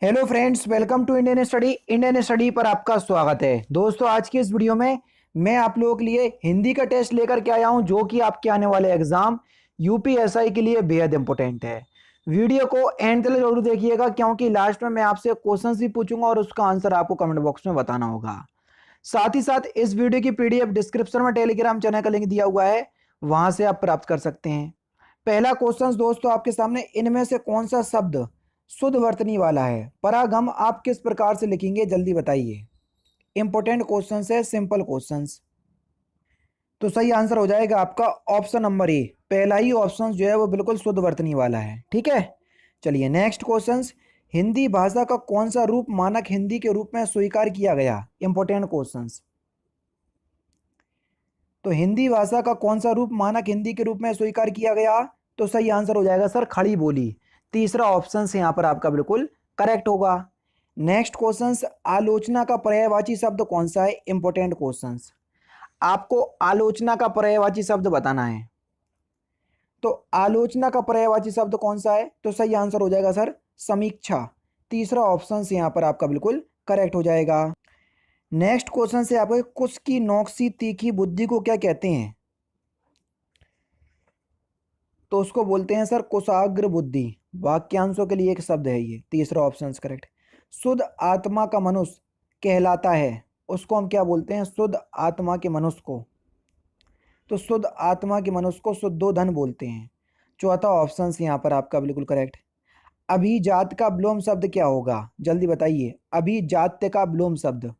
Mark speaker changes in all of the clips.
Speaker 1: Hello friends, welcome to Indian study पर आपका स्वागत है। दोस्तों, आज की इस वीडियो में मैं आप लोगों के लिए हिंदी का टेस्ट लेकर के आया हूं, जो कि आपके आने वाले एग्जाम यूपीएसआई के लिए बेहद इंपॉर्टेंट है। वीडियो को एंड तक जरूर देखिएगा, क्योंकि लास्ट में मैं आपसे क्वेश्चंस भी पूछूंगा और उसका आंसर आपको कमेंट बॉक्स में बताना होगा। साथ ही साथ इस वीडियो की पीडीएफ डिस्क्रिप्शन में टेलीग्राम चैनल का लिंक दिया हुआ है, वहां से आप प्राप्त कर सकते हैं। पहला क्वेश्चन दोस्तों आपके सामने, इनमें से कौन सा शब्द शुद्ध वर्तनी वाला है? परागम आप किस प्रकार से लिखेंगे, जल्दी बताइए। इंपॉर्टेंट क्वेश्चन है, सिंपल क्वेश्चन। तो सही आंसर हो जाएगा आपका ऑप्शन नंबर ए। पहला ही ऑप्शन जो है वो बिल्कुल शुद्ध वर्तनी वाला है। ठीक है, चलिए नेक्स्ट क्वेश्चन। हिंदी भाषा का कौन सा रूप मानक हिंदी के रूप में स्वीकार किया गया? Important question. तो हिंदी भाषा का कौन सा रूप मानक हिंदी के रूप में स्वीकार किया गया? तो सही आंसर हो जाएगा सर खड़ी बोली। तीसरा ऑप्शन से यहाँ पर आपका बिल्कुल करेक्ट होगा। नेक्स्ट क्वेश्चन, आलोचना का पर्यायवाची शब्द कौन सा है? Important question. आपको आलोचना का पर्यायवाची शब्द बताना है। तो आलोचना का पर्यायवाची शब्द कौन सा है? तो सही आंसर हो जाएगा सर समीक्षा। तीसरा ऑप्शन से यहाँ पर आपका बिल्कुल करेक्ट हो जाएगा। नेक्स्ट क्वेश्चन से आपको, कुश की नोक सी तीखी बुद्धि को क्या कहते हैं? तो उसको बोलते हैं सर कुशाग्र बुद्धि। वाक्यांशों के लिए एक शब्द है ये। तीसरा ऑप्शन करेक्ट। शुद्ध आत्मा का मनुष्य कहलाता है, उसको हम क्या बोलते हैं? शुद्ध आत्मा के मनुष्य को। तो शुद्ध आत्मा के मनुष्य को शुद्धोधन बोलते हैं। चौथा ऑप्शन यहाँ पर आपका बिल्कुल करेक्ट। अभिजात का विलोम शब्द क्या होगा? जल्दी बताइए। अभिजात्य का विलोम शब्द,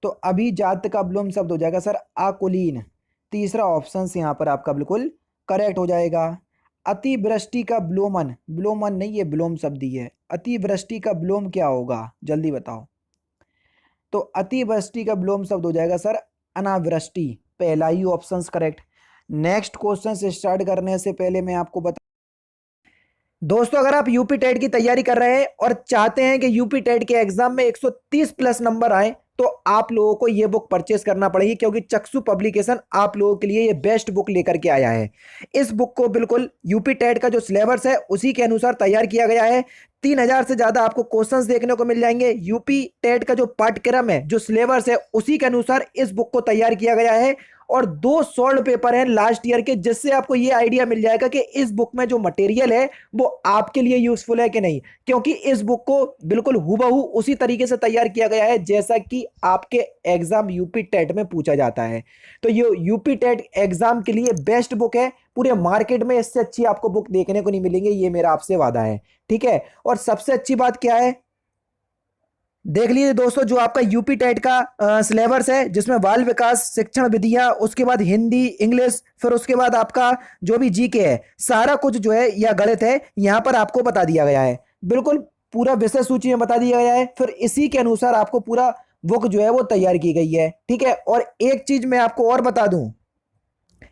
Speaker 1: तो अभिजात का विलोम शब्द हो जाएगा सर आकुलीन। तीसरा ऑप्शन से यहाँ पर आपका बिल्कुल करेक्ट हो जाएगा। अतिवृष्टि का विलोमन, विलोमन नहीं ये विलोम शब्द ही है। अतिवृष्टि का विलोम क्या होगा, जल्दी बताओ। तो अतिवृष्टि का विलोम शब्द हो जाएगा सर अनावृष्टि। पहला ही ऑप्शन करेक्ट। नेक्स्ट क्वेश्चन से स्टार्ट करने से पहले मैं आपको बता, दोस्तों अगर आप यूपी टेट की तैयारी कर रहे हैं और चाहते हैं कि यूपी टेट के एग्जाम में 130 प्लस नंबर आए, तो आप लोगों को ये बुक परचेस करना पड़ेगी, क्योंकि चक्षु पब्लिकेशन आप लोगों के लिए ये बेस्ट बुक लेकर के आया है। इस बुक को बिल्कुल यूपी टेट का जो सिलेबस है उसी के अनुसार तैयार किया गया है। 3000 से ज्यादा आपको क्वेश्चंस देखने को मिल जाएंगे। यूपी टेट का जो पाठ्यक्रम है, जो सिलेबस है, उसी के अनुसार इस बुक को तैयार किया गया है। और 2 सॉल्व पेपर हैं लास्ट ईयर के, जिससे आपको ये आइडिया मिल जाएगा कि इस बुक में जो मटेरियल है वो आपके लिए यूजफुल है कि नहीं। क्योंकि इस बुक को बिल्कुल हूबहू उसी तरीके से तैयार किया गया है जैसा कि आपके एग्जाम यूपी टेट में पूछा जाता है। तो ये यूपी टेट एग्जाम के लिए बेस्ट बुक है। पूरे मार्केट में इससे अच्छी आपको बुक देखने को नहीं मिलेंगे, ये मेरा आपसे वादा है। ठीक है, और सबसे अच्छी बात क्या है, देख लीजिए दोस्तों, जो आपका यूपी टेट का सिलेबस है, जिसमें बाल विकास, शिक्षण विधियां, उसके बाद हिंदी, इंग्लिश, फिर उसके बाद आपका जो भी जीके है, सारा कुछ जो है या गणित है, यहां पर आपको बता दिया गया है। बिल्कुल पूरा विषय सूची में बता दिया गया है। फिर इसी के अनुसार आपको पूरा बुक जो है वो तैयार की गई है। ठीक है, और एक चीज मैं आपको और बता दूं,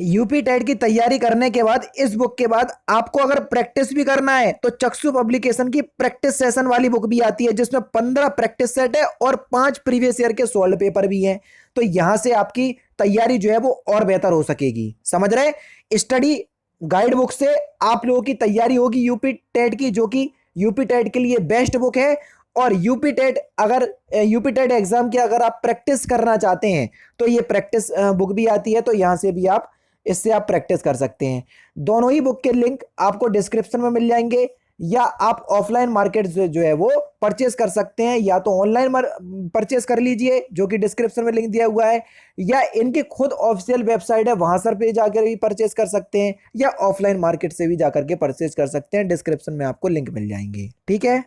Speaker 1: यूपी टेट की तैयारी करने के बाद, इस बुक के बाद आपको अगर प्रैक्टिस भी करना है, तो चक्षु पब्लिकेशन की प्रैक्टिस सेशन वाली बुक भी आती है, जिसमें 15 प्रैक्टिस सेट है और 5 प्रीवियस ईयर के सॉल्व पेपर भी हैं। तो यहां से आपकी तैयारी जो है वो और बेहतर हो सकेगी। समझ रहे? स्टडी गाइड बुक से आप लोगों की तैयारी होगी यूपी टेट की, जो कि यूपी टेट के लिए बेस्ट बुक है। और यूपी टेट, अगर यूपी टेट एग्जाम की अगर आप प्रैक्टिस करना चाहते हैं, तो ये प्रैक्टिस बुक भी आती है, तो यहां से भी आप, इससे आप प्रैक्टिस कर सकते हैं। दोनों ही बुक के लिंक आपको डिस्क्रिप्शन में मिल जाएंगे, या आप ऑफलाइन मार्केट जो है वो परचेस कर सकते हैं, या तो ऑनलाइन परचेस कर लीजिए, जो कि डिस्क्रिप्शन में लिंक दिया हुआ है, या इनकी खुद ऑफिशियल वेबसाइट है, वहां सर पे जाकर भी परचेस कर सकते हैं, या ऑफलाइन मार्केट से भी जाकर के परचेस कर सकते हैं। डिस्क्रिप्शन में आपको लिंक मिल जाएंगे। ठीक है,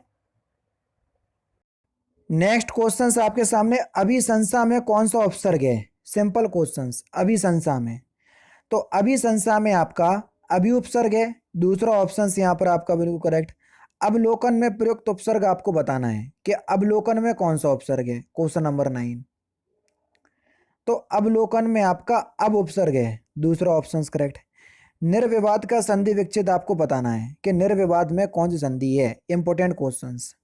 Speaker 1: नेक्स्ट क्वेश्चन आपके सामने, अभिशंसा में कौन सा उपसर्ग है? Simple question. अभिशंसा में, तो अभिशंसा में आपका अभी उपसर्ग है। दूसरा ऑप्शन यहाँ पर आपका बिल्कुल करेक्ट। अवलोकन में प्रयुक्त उपसर्ग आपको बताना है कि अवलोकन में कौन सा उपसर्ग है। Question number 9। तो अवलोकन में आपका अब उपसर्ग है। दूसरा ऑप्शन करेक्ट। निर्विवाद का संधि विच्छेद आपको बताना है कि निर्विवाद में कौन सी संधि है। Important questions.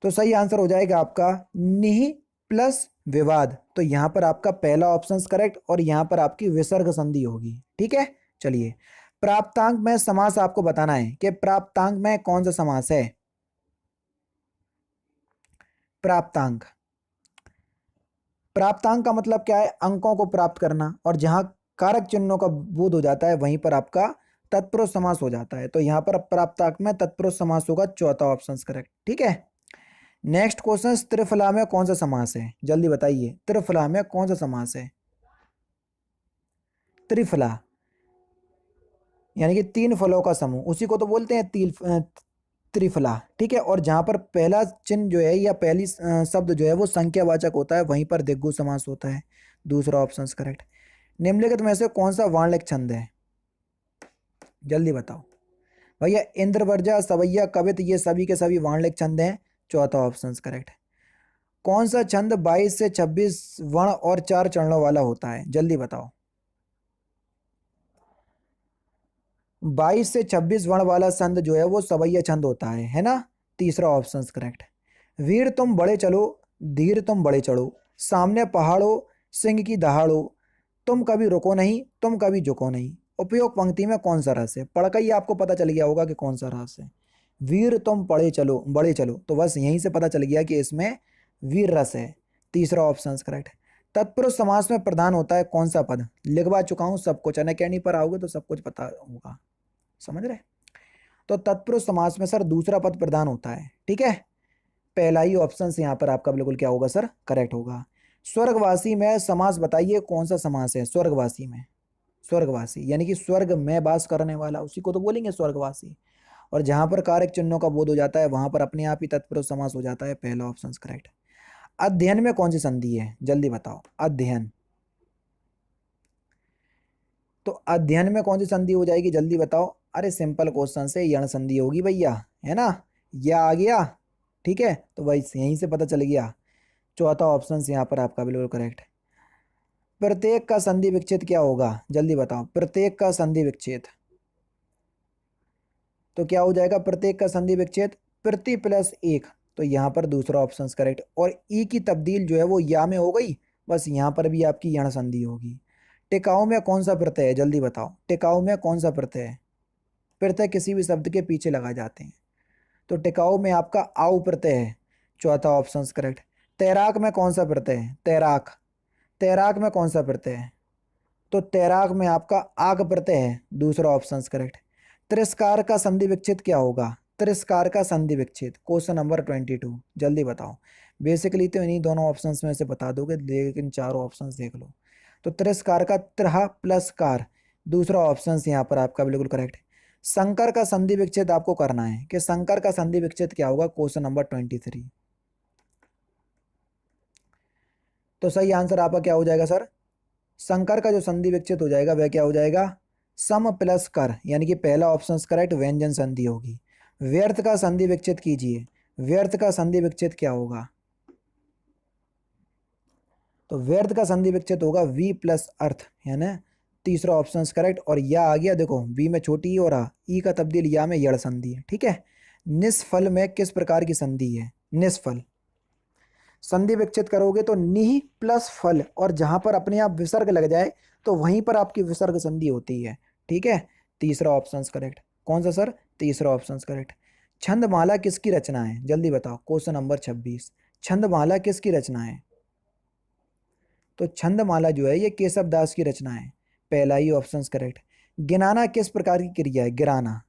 Speaker 1: तो सही आंसर हो जाएगा आपका निहि प्लस विवाद। तो यहां पर आपका पहला ऑप्शन करेक्ट, और यहां पर आपकी विसर्ग संधि होगी। ठीक है, चलिए प्राप्तांक में समास आपको बताना है कि प्राप्तांक में कौन सा समास है। प्राप्तांक। प्राप्तांक का मतलब क्या है? अंकों को प्राप्त करना, और जहां कारक चिन्हों का बोध हो जाता है वहीं पर आपका तत्पुरुष समास हो जाता है। तो यहां पर प्राप्तांक में तत्पुरुष समास होगा, चौथा ऑप्शन करेक्ट। ठीक है, नेक्स्ट क्वेश्चन, त्रिफला में कौन सा समास है? जल्दी बताइए, त्रिफला में कौन सा समास है? त्रिफला यानी कि तीन फलों का समूह, उसी को तो बोलते हैं त्रिफला। ठीक है, और जहां पर पहला चिन्ह जो है या पहली शब्द जो है वो संख्यावाचक होता है, वहीं पर दिग्गु समास होता है। दूसरा ऑप्शन करेक्ट। निम्नलिखित में से कौन सा वार्णिक छंद है? जल्दी बताओ भैया। इंद्रवर्जा, सवैया, कवित, ये सभी के सभी वार्णिक छंद हैं। चौथा ऑप्शन करेक्ट। कौन सा छंद 22 से 26 वर्ण और 4 चरणों वाला होता है? जल्दी बताओ। 22 से 26 वर्ण वाला छंद जो है वो सवैया छंद होता है ना? तीसरा ऑप्शन करेक्ट। वीर तुम बड़े चलो, धीर तुम बड़े चढ़ो, सामने पहाड़ो, सिंह की दहाड़ो, तुम कभी रुको नहीं, तुम कभी झुको नहीं। उपयोग पंक्ति में कौन सा रस है? पढ़कर ही आपको पता चल गया होगा कि कौन सा रस है। वीर तुम पढ़े चलो, बड़े चलो, तो बस यहीं से पता चल गया कि इसमें वीर रस है। तीसरा ऑप्शन करेक्ट। तत्पुरुष समास में प्रधान होता है कौन सा पद? लिखवा चुका हूं सब कुछ, अनअकैडमी पर आओगे तो सब कुछ पता होगा, समझ रहे? तो तत्पुरुष समास में सर दूसरा पद प्रधान होता है। ठीक है, पहला ही ऑप्शन से यहाँ पर आपका बिल्कुल क्या होगा सर? करेक्ट होगा। स्वर्गवासी में समास बताइए कौन सा समास है? स्वर्गवासी में, स्वर्गवासी यानी कि स्वर्ग में वास करने वाला, उसी को तो बोलेंगे स्वर्गवासी। और जहां पर कारक चिन्हों का बोध हो जाता है वहां पर अपने आप ही तत्पुरुष समास हो जाता है। पहला ऑप्शन करेक्ट। अध्ययन में कौन सी संधि है? जल्दी बताओ। अध्ययन, तो अध्ययन में कौन सी संधि हो जाएगी? जल्दी बताओ। अरे सिंपल क्वेश्चन से यण संधि होगी भैया, है ना? यह आ गया। ठीक है, तो भाई यहीं से पता चल गया। चौथा ऑप्शन यहाँ पर आपका बिल्कुल करेक्ट। प्रत्येक का संधि विच्छेद क्या होगा? जल्दी बताओ। प्रत्येक का संधि विच्छेद, तो क्या हो जाएगा? प्रत्येक का संधि विच्छेद प्रति प्लस एक, तो यहाँ पर दूसरा ऑप्शन करेक्ट। और ई की तब्दील जो है वो या में हो गई, बस यहाँ पर भी आपकी यण संधि होगी। टिकाऊ में कौन सा प्रत्यय है? जल्दी बताओ। टिकाऊ में कौन सा प्रत्यय है? प्रत्यय किसी भी शब्द के पीछे लगाए जाते हैं, तो टिकाऊ में आपका आउ प्रत्यय है। चौथा ऑप्शन करेक्ट। तैराक में कौन सा प्रत्यय है? तैराक, तैराक में कौन सा प्रत्यय है? तो तैराक में आपका आग प्रत्यय है। दूसरा ऑप्शन करेक्ट। तिरस्कार का संधि विच्छेद क्या होगा? तिरस्कार का संधि विच्छेद, क्वेश्चन नंबर 22, जल्दी बताओ। बेसिकली तो इन्हीं दोनों ऑप्शंस में से बता दोगे, लेकिन चारों ऑप्शंस देख लो। तो तिरस्कार का त्रह प्लस कार, दूसरा ऑप्शन यहाँ पर आपका बिल्कुल करेक्ट। संकर का संधि विच्छेद आपको करना है कि संकर का संधि विच्छेद क्या होगा, क्वेश्चन नंबर 23। तो सही आंसर आपका क्या हो जाएगा सर? संकर का जो संधि विच्छेद हो जाएगा वह क्या हो जाएगा? सम प्लस कर, यानी कि पहला ऑप्शन करेक्ट, व्यंजन संधि होगी। व्यर्थ का संधि विच्छेद कीजिए। व्यर्थ का संधि विच्छेद क्या होगा? तो व्यर्थ का संधि विच्छेद होगा वी प्लस अर्थ, है ना? तीसरा ऑप्शन करेक्ट। और या आ गया, देखो वी में छोटी ई और आ, ई का तब्दील या में यड़ संधि है। ठीक है। निष्फल में किस प्रकार की संधि है? निष्फल संधि विच्छेद करोगे तो निह प्लस फल, और जहां पर अपने आप विसर्ग लग जाए तो वहीं पर आपकी विसर्ग संधि होती है। ठीक है, तीसरा ऑप्शन करेक्ट। कौन सा सर? तीसरा ऑप्शन करेक्ट। छंदमाला किसकी रचना है? जल्दी बताओ, क्वेश्चन नंबर 26। छंदमाला किसकी रचना है? तो छंदमाला जो है ये केशव दास की रचना है। पहला ही ऑप्शन करेक्ट। गिनाना किस प्रकार की क्रिया है? गिराना,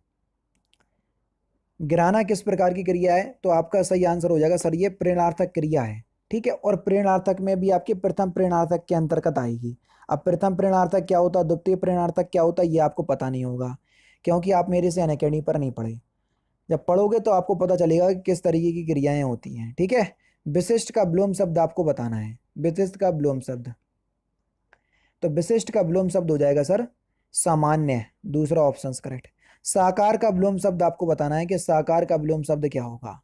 Speaker 1: गिराना किस प्रकार की क्रिया है? तो आपका सही आंसर हो जाएगा सर ये प्रेरणार्थक क्रिया है। ठीक है, और प्रेरणार्थक में भी आपके प्रथम प्रेरणार्थक के अंतर्गत आएगी। अब प्रथम प्रेरणार्थक क्या होता है, द्वितीय प्रेरणार्थक क्या होता है, ये आपको पता नहीं होगा, क्योंकि आप मेरे से अनअकैडमी पर नहीं पढ़े। जब पढ़ोगे तो आपको पता चलेगा कि किस तरीके की क्रियाएं होती हैं। ठीक है, विशिष्ट का विलोम शब्द आपको बताना है। विशिष्ट का विलोम शब्द, तो विशिष्ट का विलोम शब्द हो जाएगा सर सामान्य, दूसरा ऑप्शन करेक्ट। साकार का विलोम शब्द आपको बताना है कि साकार का विलोम शब्द क्या होगा।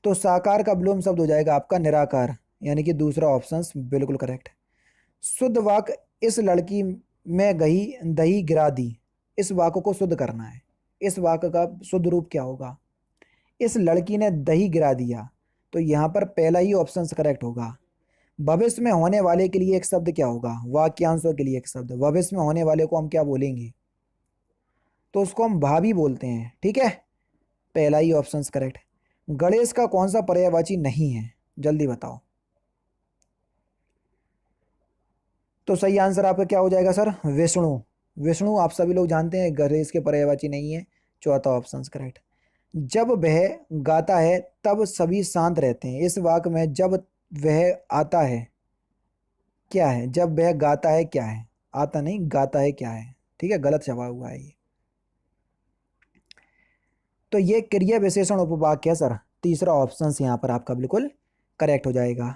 Speaker 1: तो साकार का विलोम शब्द हो जाएगा आपका निराकार, यानी कि दूसरा ऑप्शन बिल्कुल करेक्ट। शुद्ध वाक्य, इस लड़की में गही दही गिरा दी, इस वाक्य को शुद्ध करना है। इस वाक्य का शुद्ध रूप क्या होगा? इस लड़की ने दही गिरा दिया, तो यहाँ पर पहला ही ऑप्शन करेक्ट होगा। भविष्य में होने वाले के लिए एक शब्द क्या होगा? वाक्यांशों के लिए एक शब्द, भविष्य में होने वाले को हम क्या बोलेंगे? तो उसको हम भावी बोलते हैं। ठीक है, पहला ही ऑप्शन करेक्ट। गणेश का कौन सा पर्यायवाची नहीं है, जल्दी बताओ। तो सही आंसर आपका क्या हो जाएगा सर, विष्णु। विष्णु आप सभी लोग जानते हैं गणेश के पर्यायवाची नहीं है, चौथा ऑप्शन करेक्ट। जब वह गाता है तब सभी शांत रहते हैं, इस वाक्य में जब वह आता है क्या है, जब वह गाता है क्या है, आता नहीं गाता है क्या है, ठीक है, गलत छपा हुआ है ये। तो ये क्रिया विशेषण उपवाक्य है सर, तीसरा ऑप्शन यहाँ पर आपका बिल्कुल करेक्ट हो जाएगा।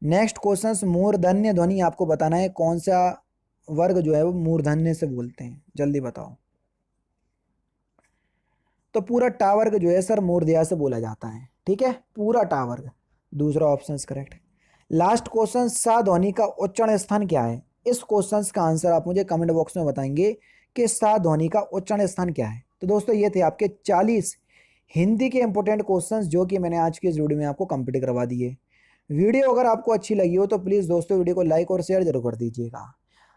Speaker 1: नेक्स्ट क्वेश्चन, मूर्धन्य ध्वनि आपको बताना है कौन सा वर्ग जो है वो मूर्धन्य से बोलते हैं, जल्दी बताओ। तो पूरा टा वर्ग जो है सर मूर्धया से बोला जाता है, ठीक है, पूरा टा वर्ग, दूसरा ऑप्शन करेक्ट। लास्ट क्वेश्चन, सा ध्वनि का उच्चारण स्थान क्या है। इस क्वेश्चन का आंसर आप मुझे कमेंट बॉक्स में बताएंगे कि सा ध्वनि का उच्चारण स्थान क्या है। तो दोस्तों ये थे आपके 40 हिंदी के इंपॉर्टेंट क्वेश्चंस जो कि मैंने आज की इस वीडियो में आपको कंप्लीट करवा दिए। वीडियो अगर आपको अच्छी लगी हो तो प्लीज़ दोस्तों वीडियो को लाइक और शेयर जरूर कर दीजिएगा।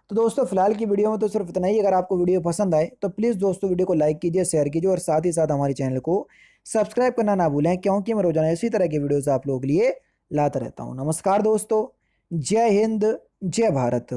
Speaker 1: तो दोस्तों फिलहाल की वीडियो में तो सिर्फ इतना ही। अगर आपको वीडियो पसंद आए तो प्लीज़ दोस्तों वीडियो को लाइक कीजिए, शेयर कीजिए और साथ ही साथ हमारे चैनल को सब्सक्राइब करना ना भूलें, क्योंकि मैं रोजाना इसी तरह की वीडियोस आप लोगों के लिए लाता रहता हूँ। नमस्कार दोस्तों, जय हिंद, जय भारत।